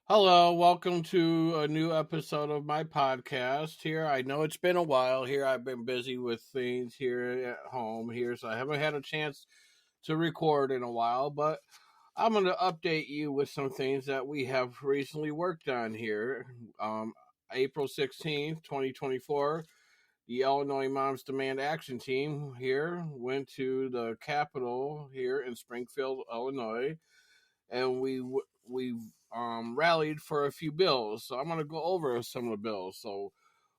Hello, welcome to a new episode of my podcast here. I know it's been a while here. I've been busy with things here at home here, so I haven't had a chance to record in a while, but I'm going to update you with some things that we have recently worked on here. April 16th, 2024, the Illinois Moms Demand Action Team here went to the Capitol here in Springfield, Illinois, and we rallied for a few bills. So I'm going to go over some of the bills. So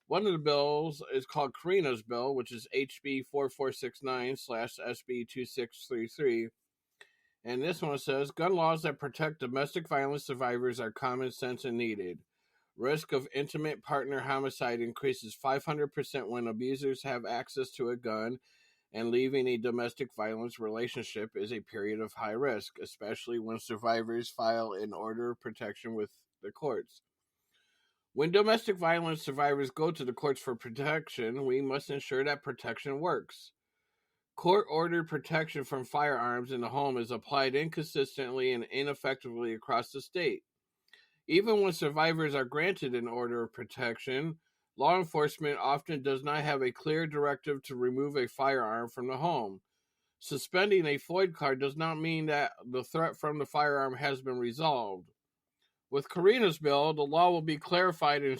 one of the bills is called Karina's bill, which is HB 4469 slash SB 2633. And this one says gun laws that protect domestic violence survivors are common sense and needed. Risk of intimate partner homicide increases 500% when abusers have access to a gun, and leaving a domestic violence relationship is a period of high risk, especially when survivors file an order of protection with the courts. When domestic violence survivors go to the courts for protection, we must ensure that protection works. Court-ordered protection from firearms in the home is applied inconsistently and ineffectively across the state. Even when survivors are granted an order of protection, law enforcement often does not have a clear directive to remove a firearm from the home. Suspending a FOID card does not mean that the threat from the firearm has been resolved. With Karina's bill, the law will be clarified and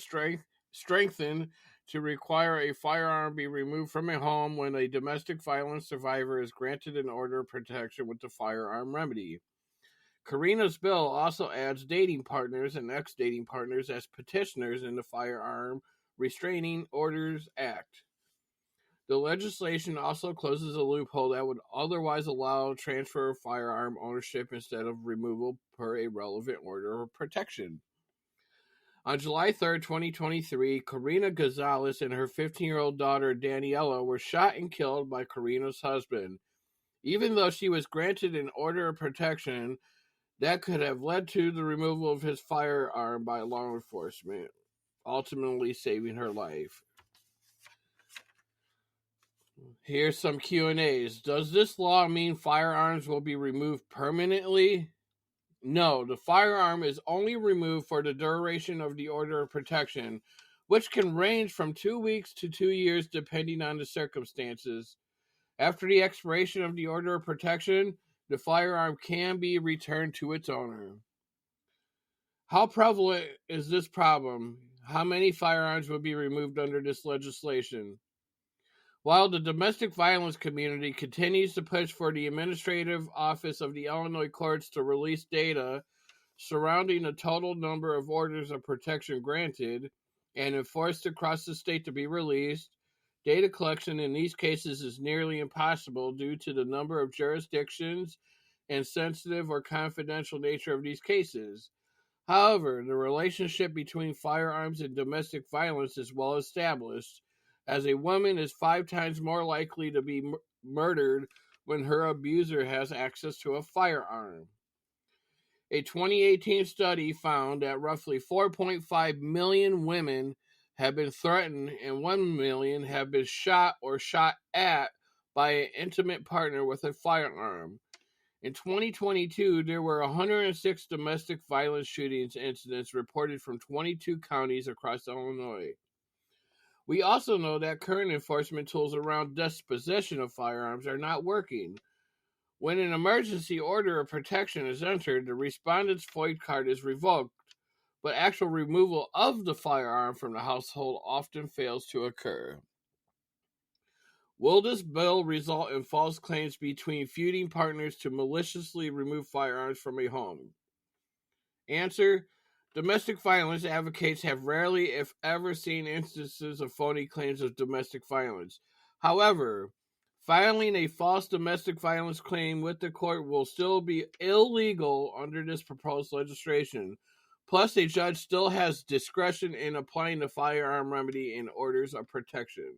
strengthened to require a firearm be removed from a home when a domestic violence survivor is granted an order of protection with the firearm remedy. Karina's bill also adds dating partners and ex-dating partners as petitioners in the Firearm Restraining Orders Act. The legislation also closes a loophole that would otherwise allow transfer of firearm ownership instead of removal per a relevant order of protection. On July 3rd, 2023, Karina Gonzalez and her 15-year-old daughter Daniela were shot and killed by Karina's husband. Even though she was granted an order of protection, that could have led to the removal of his firearm by law enforcement, ultimately saving her life. Here's some Q&As. Does this law mean firearms will be removed permanently? No, the firearm is only removed for the duration of the order of protection, which can range from 2 weeks to 2 years depending on the circumstances. After the expiration of the order of protection, the firearm can be returned to its owner. How prevalent is this problem? How many firearms will be removed under this legislation? While the domestic violence community continues to push for the Administrative Office of the Illinois Courts to release data surrounding the total number of orders of protection granted and enforced across the state to be released, data collection in these cases is nearly impossible due to the number of jurisdictions and sensitive or confidential nature of these cases. However, the relationship between firearms and domestic violence is well established, as a woman is 5 times more likely to be murdered when her abuser has access to a firearm. A 2018 study found that roughly 4.5 million women have been threatened and 1 million have been shot or shot at by an intimate partner with a firearm. In 2022, there were 106 domestic violence shootings incidents reported from 22 counties across Illinois. We also know that current enforcement tools around dispossession of firearms are not working. When an emergency order of protection is entered, the respondent's FOID card is revoked, but actual removal of the firearm from the household often fails to occur. Will this bill result in false claims between feuding partners to maliciously remove firearms from a home? Answer: domestic violence advocates have rarely, if ever, seen instances of phony claims of domestic violence. However, filing a false domestic violence claim with the court will still be illegal under this proposed legislation. Plus, a judge still has discretion in applying the firearm remedy in orders of protection.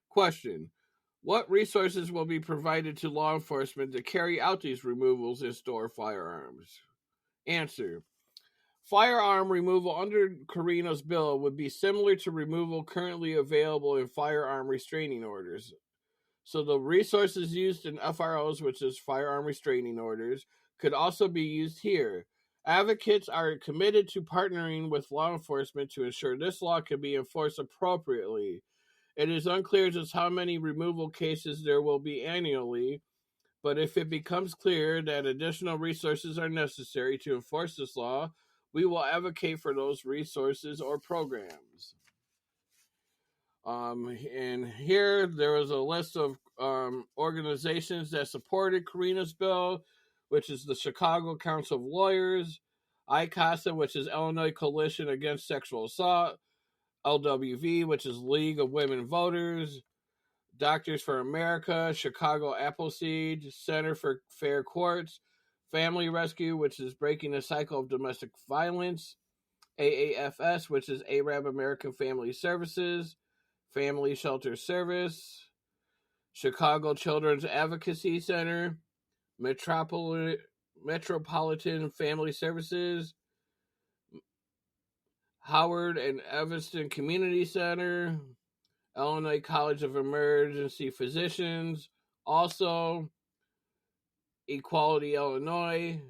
Question: what resources will be provided to law enforcement to carry out these removals and store firearms? Answer: firearm removal under Karina's bill would be similar to removal currently available in firearm restraining orders. So the resources used in FROs, which is firearm restraining orders, could also be used here. Advocates are committed to partnering with law enforcement to ensure this law can be enforced appropriately. It is unclear just how many removal cases there will be annually, but if it becomes clear that additional resources are necessary to enforce this law, we will advocate for those resources or programs. And here there was a list of organizations that supported Karina's bill, which is the Chicago Council of Lawyers, ICASA, which is Illinois Coalition Against Sexual Assault, LWV, which is League of Women Voters, Doctors for America, Chicago Appleseed, Center for Fair Courts, Family Rescue, which is Breaking the Cycle of Domestic Violence, AAFS, which is Arab American Family Services, Family Shelter Service, Chicago Children's Advocacy Center, Metropolitan Family Services, Howard and Evanston Community Center, Illinois College of Emergency Physicians, also Equality Illinois,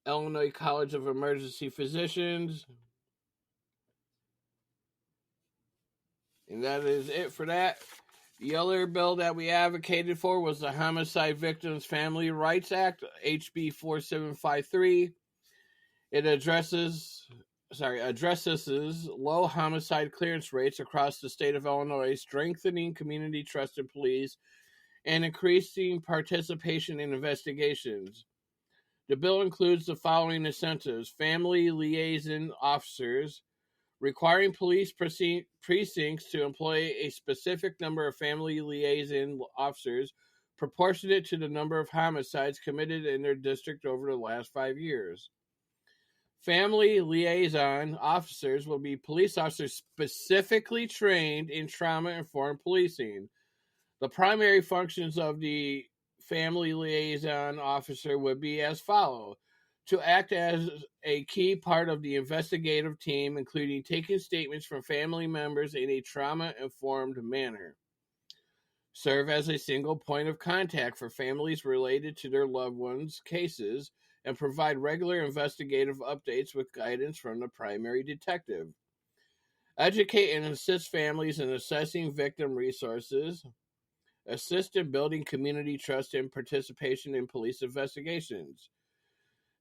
Illinois College of Emergency Physicians. And that is it for that. The other bill that we advocated for was the Homicide Victims Family Rights Act, HB 4753. It addresses low homicide clearance rates across the state of Illinois, strengthening community trust in police, and increasing participation in investigations. The bill includes the following incentives: family liaison officers, requiring police precincts to employ a specific number of family liaison officers proportionate to the number of homicides committed in their district over the last 5 years. Family liaison officers will be police officers specifically trained in trauma-informed policing. The primary functions of the family liaison officer would be as follows: to act as a key part of the investigative team, including taking statements from family members in a trauma-informed manner. Serve as a single point of contact for families related to their loved ones' cases, and provide regular investigative updates with guidance from the primary detective. Educate and assist families in assessing victim resources. Assist in building community trust and participation in police investigations.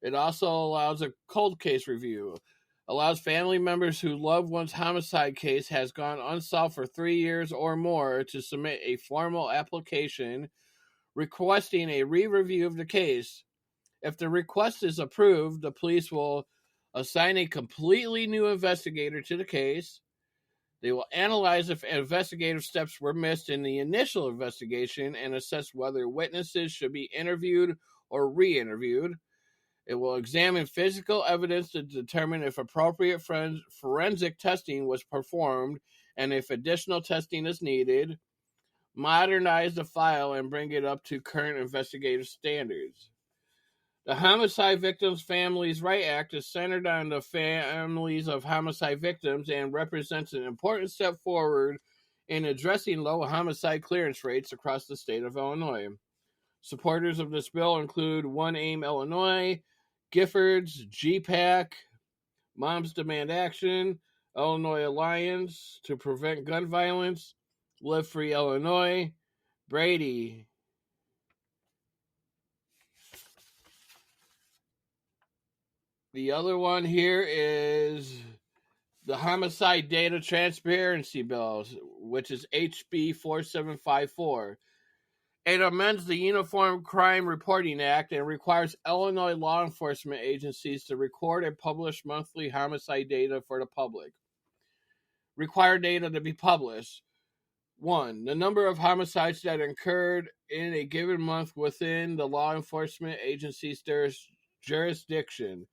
It also allows a cold case review. Allows family members whose loved one's homicide case has gone unsolved for 3 years or more to submit a formal application requesting a re-review of the case. If the request is approved, the police will assign a completely new investigator to the case. They will analyze if investigative steps were missed in the initial investigation and assess whether witnesses should be interviewed or re-interviewed. It will examine physical evidence to determine if appropriate forensic testing was performed and if additional testing is needed. Modernize the file and bring it up to current investigative standards. The Homicide Victims Families Right Act is centered on the families of homicide victims and represents an important step forward in addressing low homicide clearance rates across the state of Illinois. Supporters of this bill include One Aim Illinois, Giffords, GPAC, Moms Demand Action, Illinois Alliance to Prevent Gun Violence, Live Free Illinois, Brady. The other one here is the Homicide Data Transparency Bill, which is HB 4754. It amends the Uniform Crime Reporting Act and requires Illinois law enforcement agencies to record and publish monthly homicide data for the public. Required data to be published: 1. The number of homicides that occurred in a given month within the law enforcement agency's jurisdiction.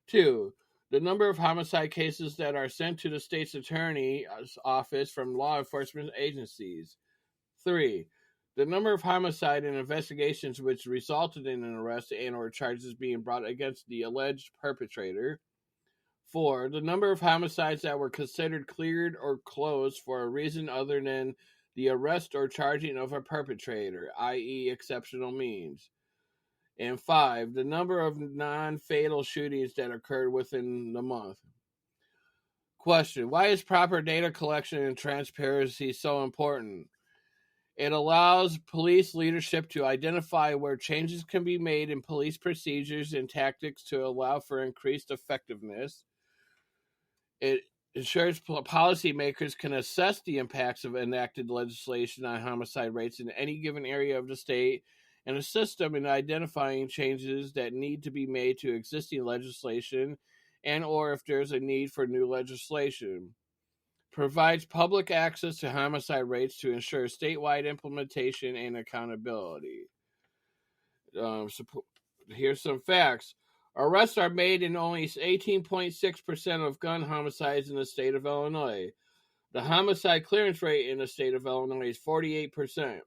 2. The number of homicide cases that are sent to the state's attorney's office from law enforcement agencies. 3. The number of homicide and investigations which resulted in an arrest and or charges being brought against the alleged perpetrator. 4. The number of homicides that were considered cleared or closed for a reason other than the arrest or charging of a perpetrator, i.e. exceptional means. And 5, the number of non-fatal shootings that occurred within the month. Question: why is proper data collection and transparency so important? It allows police leadership to identify where changes can be made in police procedures and tactics to allow for increased effectiveness. It ensures policymakers can assess the impacts of enacted legislation on homicide rates in any given area of the state and assist them in identifying changes that need to be made to existing legislation and or if there's a need for new legislation. Provides public access to homicide rates to ensure statewide implementation and accountability. Here's some facts. Arrests are made in only 18.6% of gun homicides in the state of Illinois. The homicide clearance rate in the state of Illinois is 48%.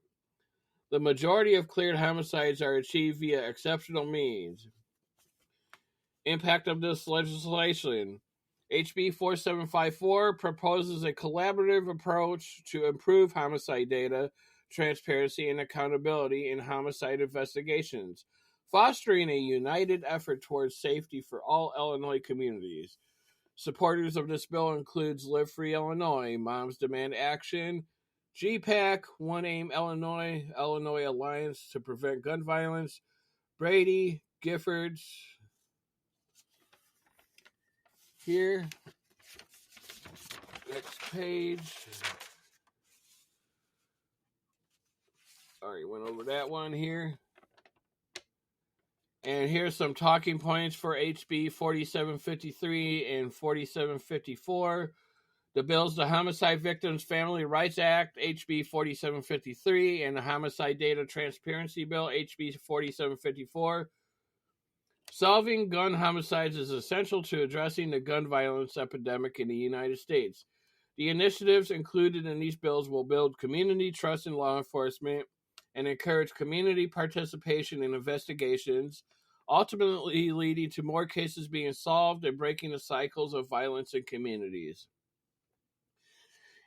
The majority of cleared homicides are achieved via exceptional means. Impact of this legislation. HB 4754 proposes a collaborative approach to improve homicide data, transparency, and accountability in homicide investigations, fostering a united effort towards safety for all Illinois communities. Supporters of this bill includes Live Free Illinois, Moms Demand Action, GPAC, One Aim Illinois, Illinois Alliance to Prevent Gun Violence, Brady, Giffords. Here, next page. Already went over that one here. And here's some talking points for HB 4753 and 4754. The bills, the Homicide Victims Family Rights Act, HB 4753, and the Homicide Data Transparency Bill, HB 4754. Solving gun homicides is essential to addressing the gun violence epidemic in the United States. The initiatives included in these bills will build community trust in law enforcement and encourage community participation in investigations, ultimately leading to more cases being solved and breaking the cycles of violence in communities.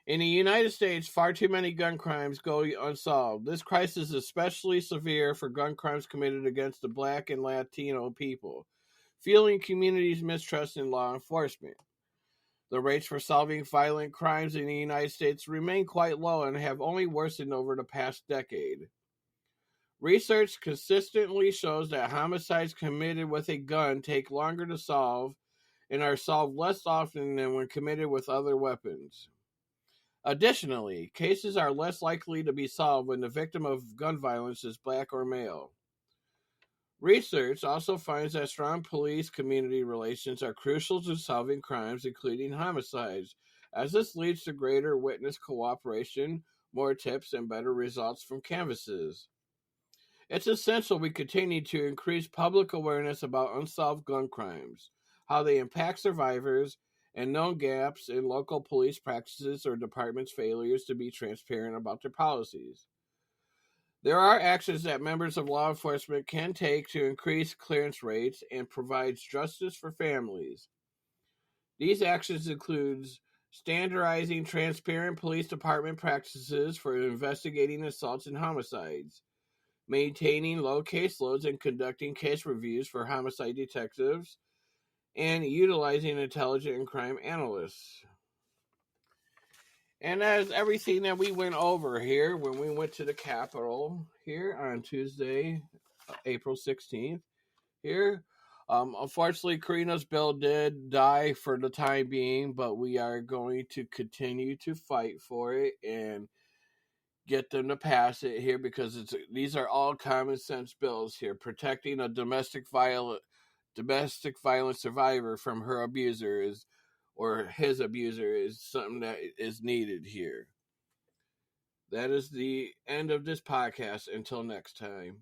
In the United States, far too many gun crimes go unsolved. This crisis is especially severe for gun crimes committed against the Black and Latino people, fueling communities' mistrust in law enforcement. The rates for solving violent crimes in the United States remain quite low and have only worsened over the past decade. Research consistently shows that homicides committed with a gun take longer to solve and are solved less often than when committed with other weapons. Additionally, cases are less likely to be solved when the victim of gun violence is Black or male. Research also finds that strong police-community relations are crucial to solving crimes, including homicides, as this leads to greater witness cooperation, more tips, and better results from canvasses. It's essential we continue to increase public awareness about unsolved gun crimes, how they impact survivors, and known gaps in local police practices or departments' failures to be transparent about their policies. There are actions that members of law enforcement can take to increase clearance rates and provide justice for families. These actions include standardizing transparent police department practices for investigating assaults and homicides, maintaining low caseloads and conducting case reviews for homicide detectives, and utilizing intelligent and crime analysts. And that is everything that we went over here when we went to the Capitol here on Tuesday, April 16th. Here, unfortunately, Karina's bill did die for the time being, but we are going to continue to fight for it and get them to pass it here because these are all common sense bills here, protecting a domestic violence survivor from her abuser or his abuser is something that is needed here. That is the end of this podcast. Until next time.